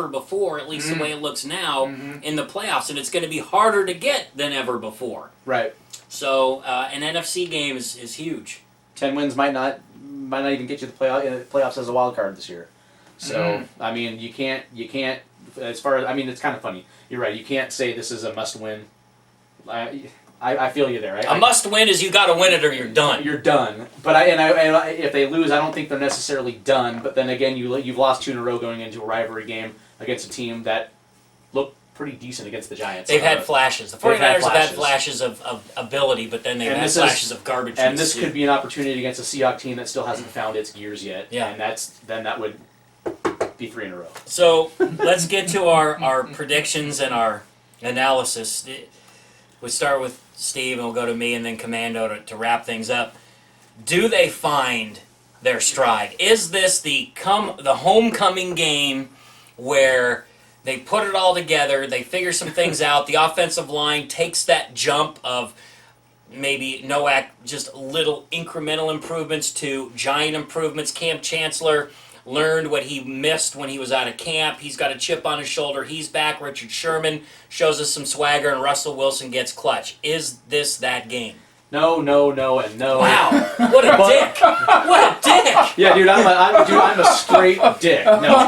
ever before, at least the way it looks now, in the playoffs, and it's going to be harder to get than ever before. Right. So an NFC game is huge. 10 wins might not even get you the playoffs as a wild card this year. So I mean, you can't. As far as it's kind of funny. You're right. You can't say this is a must win. I feel you there. A must win is you got to win it or you're done. You're done. But if they lose, I don't think they're necessarily done. But then again, you've lost 2 in a row going into a rivalry game against a team that looked pretty decent against the Giants. They've had flashes. The 49ers have had flashes of ability, but then they've had flashes of garbage. And this could be an opportunity against a Seahawks team that still hasn't found its gears yet. Yeah. And that would be 3 in a row. So let's get to our predictions and our analysis. We'll start with Steve, and we'll go to me, and then Commando to wrap things up. Do they find their stride? Is this the homecoming game where they put it all together, they figure some things out, the offensive line takes that jump of maybe just little incremental improvements to giant improvements? Cam Chancellor learned what he missed when he was out of camp. He's got a chip on his shoulder. He's back. Richard Sherman shows us some swagger, and Russell Wilson gets clutch. Is this that game? No, and no. Wow, what a dick! What a dick! Yeah, dude, I'm a straight dick. No,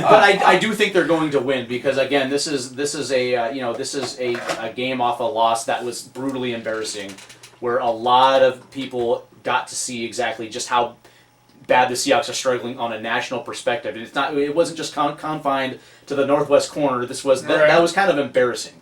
but I do think they're going to win because again, this is a game off a loss that was brutally embarrassing, where a lot of people got to see exactly just how bad the Seahawks are struggling on a national perspective. And it wasn't just confined to the northwest corner. That was kind of embarrassing.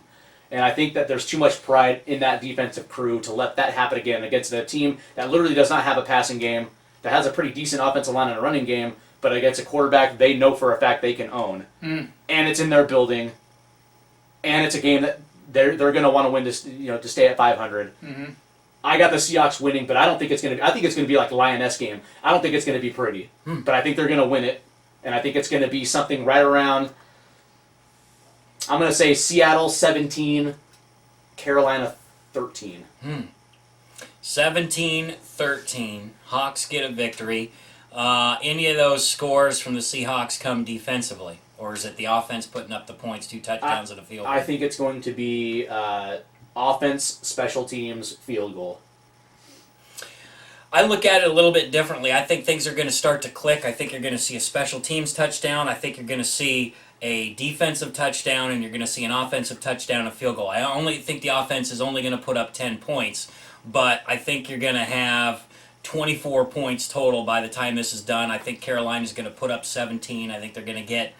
And I think that there's too much pride in that defensive crew to let that happen again against a team that literally does not have a passing game, that has a pretty decent offensive line and a running game, but against a quarterback they know for a fact they can own. And it's in their building. And it's a game that they're going to want to win to stay at 500. I got the Seahawks winning, but I don't think it's going to. I think it's going to be like a Lioness game. I don't think it's going to be pretty, but I think they're going to win it, and I think it's going to be something right around. I'm going to say Seattle 17, Carolina 13. 17-13. Hawks get a victory. Any of those scores from the Seahawks come defensively, or is it the offense putting up the points, 2 touchdowns and a field goal? I think it's going to be offense, special teams, field goal. I look at it a little bit differently. I think things are going to start to click. I think you're going to see a special teams touchdown. I think you're going to see a defensive touchdown, and you're going to see an offensive touchdown and a field goal. I only think the offense is only going to put up 10 points, but I think you're going to have 24 points total by the time this is done. I think Carolina's going to put up 17. I think they're going to get,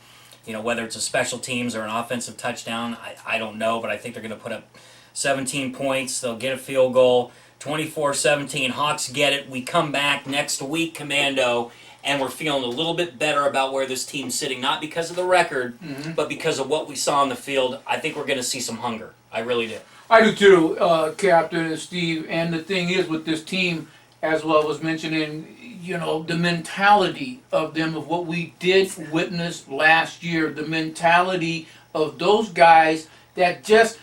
whether it's a special teams or an offensive touchdown, I don't know, but I think they're going to put up 17 points. They'll get a field goal. 24-17. Hawks get it. We come back next week, Commando, and we're feeling a little bit better about where this team's sitting, not because of the record, but because of what we saw on the field. I think we're going to see some hunger. I really do. I do too, Captain and Steve. And the thing is with this team, as well as mentioning, the mentality of them, of what we did witness last year, the mentality of those guys that just,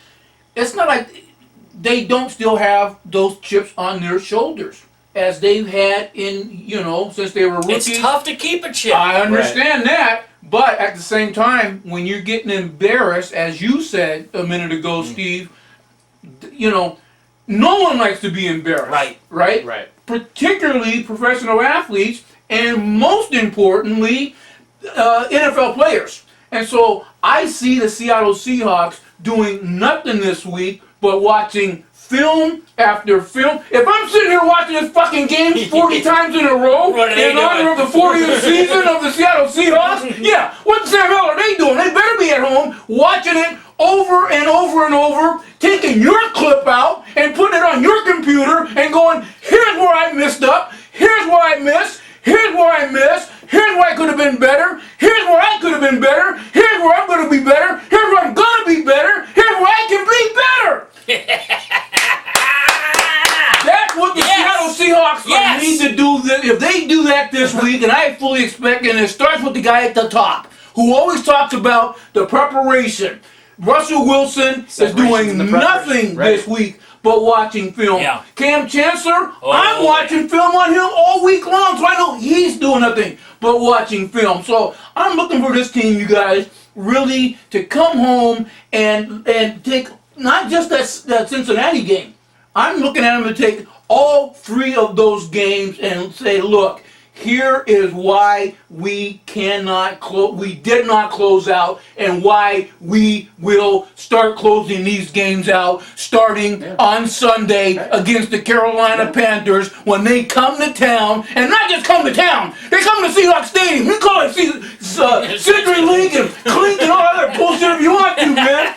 it's not like they don't still have those chips on their shoulders as they've had in, since they were rookies. It's tough to keep a chip. I understand that, but at the same time, when you're getting embarrassed, as you said a minute ago, Steve, no one likes to be embarrassed. Right? Particularly professional athletes, and most importantly, NFL players. And so I see the Seattle Seahawks doing nothing this week but watching film after film. If I'm sitting here watching this fucking game 40 times in a row in honor of the 40th season of the Seattle Seahawks, what the hell are they doing? They better be at home watching it over and over and over, taking your clip out and putting it on your computer and going, here's where I messed up, here's where I missed, here's where I missed, here's where I could have been better, here's where I could have been better, here's where I'm going to be better, here's where I'm going to be better, here's where I can be better. That's what the Seattle Seahawks need to do. If they do that this week, and I fully expect, and it starts with the guy at the top, who always talks about the preparation. Russell Wilson is doing nothing this week but watching film. Yeah. Cam Chancellor, Oh. I'm watching film on him all week long, so I know he's doing nothing but watching film. So I'm looking for this team, you guys, really to come home and take not just that Cincinnati game. I'm looking at them to take all 3 of those games and say, look, here is why we did not close out, and why we will start closing these games out starting on Sunday against the Carolina Panthers when they come to town, and not just come to town, they come to Seahawks Stadium. We call it CenturyLink and Clink and all that bullshit if you want to, man.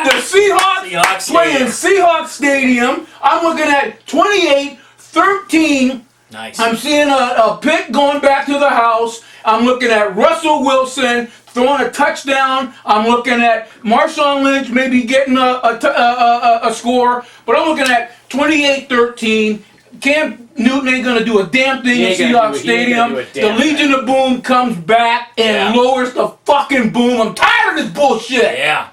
The Seahawks playing Seahawks Stadium. I'm looking at 28-13. Nice. I'm seeing a pick going back to the house. I'm looking at Russell Wilson throwing a touchdown. I'm looking at Marshawn Lynch maybe getting a score. But I'm looking at 28-13. Cam Newton ain't going to do a damn thing in Seahawks Stadium. The Legion of Boom comes back and lowers the fucking boom. I'm tired of this bullshit. Yeah.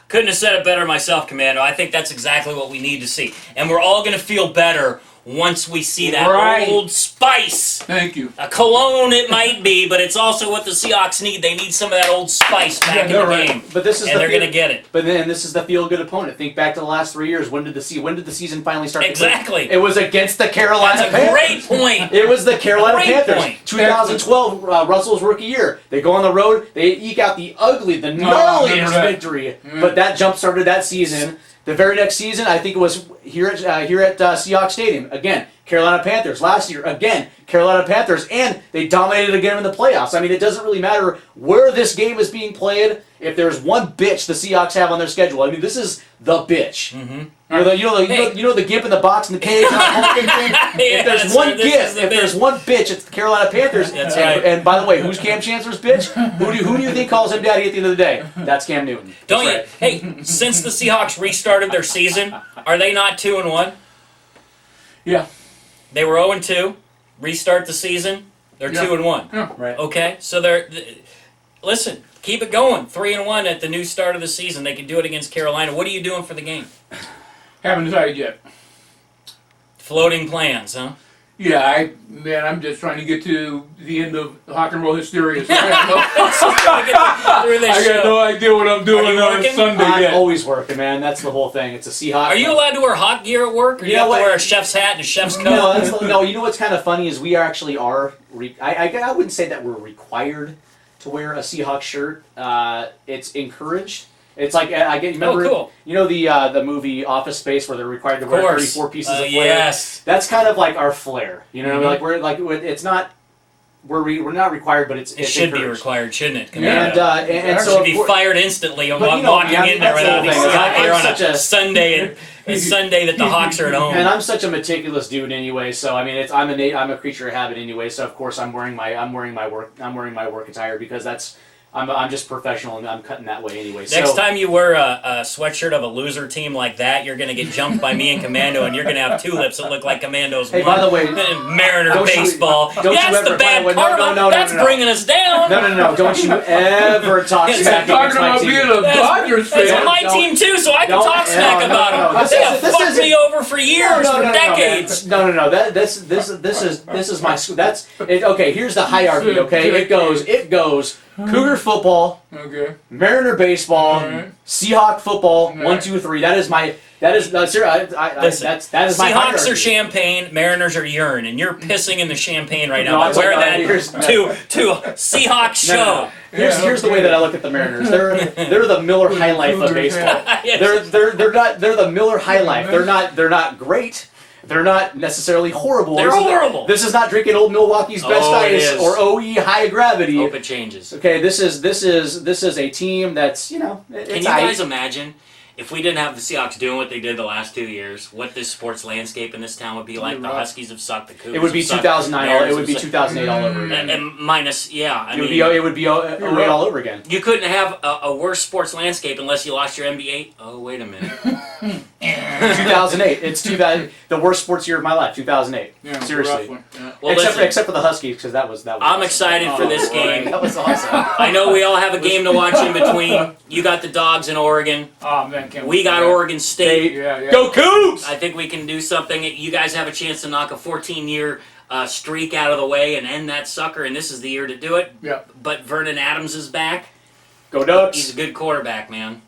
Couldn't have said it better myself, Commando. I think that's exactly what we need to see. And we're all going to feel better once we see that old spice. Thank you. A cologne it might be, but it's also what the Seahawks need. They need some of that old spice back in the game. But this is and they're going to get it. But then this is the feel-good opponent. Think back to the last 3 years. When did the season finally start? Exactly. It was against the Carolina Panthers. That's a great point. It was the Carolina Panthers. Point. 2012, Russell's rookie year. They go on the road. They eke out the gnarliest victory. But that jump-started that season. The very next season, I think it was here at Seahawks Stadium. Again, Carolina Panthers. Last year, again, Carolina Panthers. And they dominated again in the playoffs. I mean, it doesn't really matter where this game is being played. If there's one bitch the Seahawks have on their schedule, I mean, this is the bitch. Mm-hmm. You know the gimp in the box in the cage. If there's one bitch, it's the Carolina Panthers. That's right. And by the way, who's Cam Chancellor's bitch? Who do you think calls him daddy at the end of the day? That's Cam Newton. Don't you? Hey, since the Seahawks restarted their season, are they not 2-1? Yeah. They were 0-2. Restart the season. They're 2-1. Yeah. Right. Okay, so listen. Keep it going. 3-1 at the new start of the season. They can do it against Carolina. What are you doing for the game? Haven't decided yet. Floating plans, huh? Yeah, I'm just trying to get to the end of rock and roll hysteria. So I got no idea what I'm doing on Sunday I'm yet. always working, man. That's the whole thing. It's a Seahawks. Are you allowed to wear hot gear at work? Or do you have to wear a chef's hat and a chef's coat? No, you know what's kind of funny is we actually are. I wouldn't say that we're required to wear a Seahawks shirt. It's encouraged. It's like remember. Oh, cool. You know the movie Office Space where they're required to wear 34 pieces of flair. Yes. That's kind of like our flair. You know, it's not. We're not required, but it should be required, shouldn't it? And so should be fired instantly on walking in there that's without these hot gear on a Sunday. It's Sunday that the Hawks are at home. And I'm such a meticulous dude anyway, so I mean, I'm a creature of habit anyway. So of course I'm wearing my work attire because I'm just professional and I'm cutting that way anyway. Next time you wear a sweatshirt of a loser team like that, you're going to get jumped by me and Commando, and you're going to have tulips that look like Commando's. Hey, by the way, Mariner baseball. That's the bad karma. That's bringing us down. No! Don't you ever talk smack against my team. Being a Dodgers fan. That's my team too, so I can talk smack about them. They have fucked me over for years, for decades. No. This is my school. That's it. Okay, here's the hierarchy. Okay, it goes. Cougar football, Mariner baseball, Seahawk football, 1, 2, 3. That is my. That is my. Seahawks hierarchy. are champagne, Mariners are urine, and you're pissing in the champaign right now. Wear that to a Seahawks show. Here's the way that I look at the Mariners. They're the Miller High Life of baseball. They're the Miller High Life. They're not great. They're not necessarily horrible. They're horrible. This is not drinking old Milwaukee's Best Ice or OE High Gravity. Hope it changes. Okay, this is a team that's Can you guys imagine if we didn't have the Seahawks doing what they did the last 2 years, what this sports landscape in this town would be like? The Huskies have sucked. The Cougars. It would be 2009. It would be 2008 all over again. And minus, it would be 08 all over again. You couldn't have a worse sports landscape unless you lost your NBA. Oh, wait a minute. 2008. It's the worst sports year of my life. 2008. Yeah, Seriously. Yeah. Well, Except for the Huskies, because that was. I'm awesome. excited for this game. That was awesome. I know we all have a game to watch in between. You got the Dogs in Oregon. Oh man, can't We wait got for that. Oregon State. Yeah. Go Cougs! I think we can do something. You guys have a chance to knock a 14-year streak out of the way and end that sucker, and this is the year to do it. Yeah. But Vernon Adams is back. Go Ducks! He's a good quarterback, man.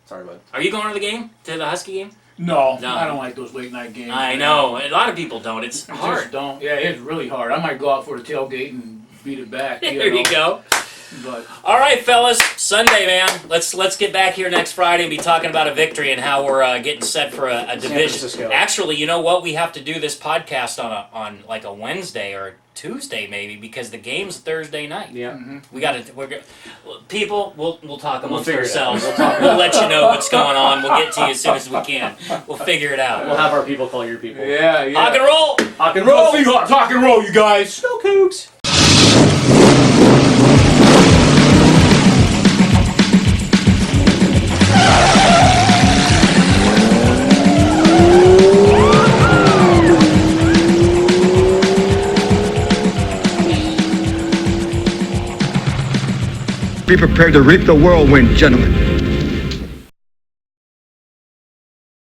Sorry, bud. Are you going to the game? To the Husky game? No, No. I don't like those late night games. I know. A lot of people don't. It's I hard. just don't. Yeah, it's really hard. I might go out for the tailgate and beat it back. There know. you go. But All right, fellas. Sunday, man. Let's get back here next Friday and be talking about a victory and how we're getting set for a division. Francisco. Actually, you know what? We have to do this podcast on like a Wednesday or a Tuesday maybe because the game's Thursday night. Yeah. We got to. People, we'll talk amongst figure it out. ourselves. We'll let you know what's going on. We'll get to you as soon as we can. We'll figure it out. We'll have our people call your people. yeah. Rock and roll. Rock and Go roll! Seahawks, rock and roll, you guys. Go Cougs! Be prepared to reap the whirlwind, gentlemen.